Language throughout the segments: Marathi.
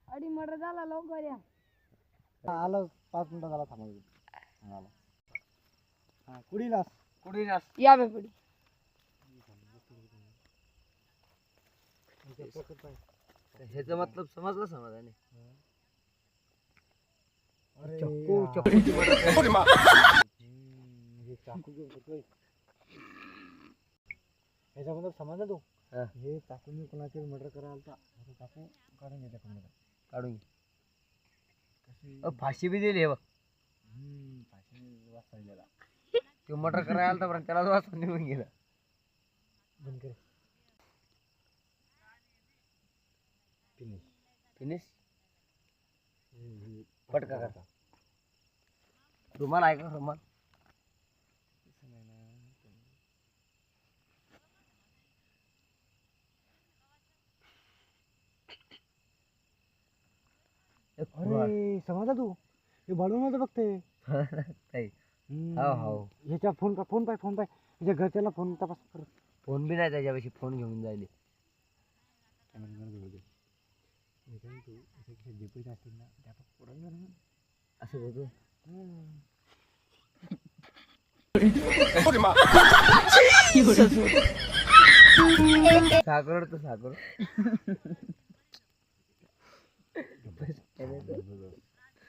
अडी मर्डर झाला लवकर या. आलो 5 मिनिटं झाला थांबा. आलो. हा कुडीलास या बे पडी. ह्याचा मतलब समजला समाधाने. अरे हे चाकू घेऊन बसलोय. ह्याचा मतलब समजला तू. हे चाकूने कोणाचे मर्डर करायला आलता. चाकू काढून घे त्याकडून. काढून घे. फाशी बी दिली हे बघ. फाशी वाचलेला. तो मर्डर करायला आलता पण त्याला वाचून निघून गेला. बंद कर. फिनिश पटका करता. रुमाल आहे का रुमाल? अरे समजला तू. हे बळून होतं बघते. हो ह्याच्या फोन पाय ह्याच्या घरच्याला फोन तपास कर. फोन बी नाही त्याच्यापाशी. फोन घेऊन जायले. असं होतो. साखर तर साखर.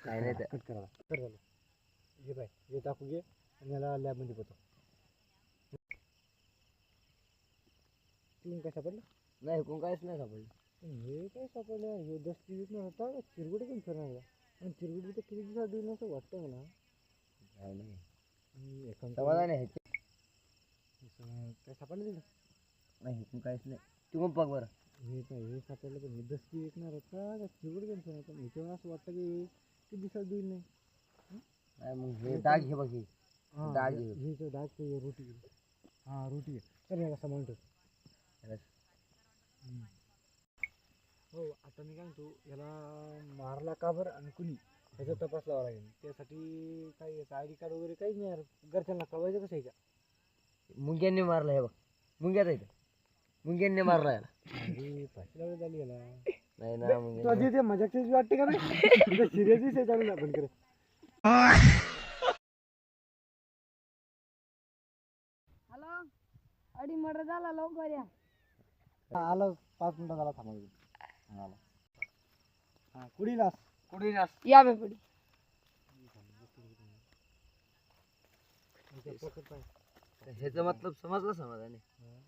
काय नाही कट करा. कर झालं. हे बाय हे चाकू घे आणि याला लॅबमध्ये पोचव. तीन काय सापडलं? नाही कोण काहीच नाही सापडलं. हे काय सापडलं? हे 10 दिवस नव्हता चिरगुड पण फिरणार. आणि चिरगुड तर किती दिवसात देऊन असं वाटतं मला. समाधान आहे. काय सापडलं तिला? नाही कोण काहीच नाही. तू मग बघ बरं. हे काय हे सापडलं पण हे 10 दिवस विकणार होता का चिरगुड पण फिरणार. पण ह्याच्यावर असं वाटतं की किती दिवसात देईल नाही. नाही मग हे डाग घे बघ. हे डाग घे. हे डाग ते रोटी. हां रोटी आहे. तर याला सामान ठेव. हो आता मी काय म्हणतो याला मारला का बरं आणि कुणी ह्याचा तपास लावा लागेल. त्यासाठी काही याचा आय डी कार्ड वगैरे काहीच नाही यार. घरच्यांना कळवायचं कसं याच्या. मुंग्यांनी मारला हे बघ. मुंग्यात आहे. मुंग्यांनी मारला याला. फाशी लावली झाली याला. नाही ना मुंग्या. तुझी ते मजाकची वाटते का नाही. सिरियसली ते चालू आपण करे. हॅलो अडी मर्डर झाला लवकर या. आलो 5 मिनिटं झाला थांबा. आलो. हा कुडीलास या बे पडी. ह्याचा मतलब समजला समाधाने.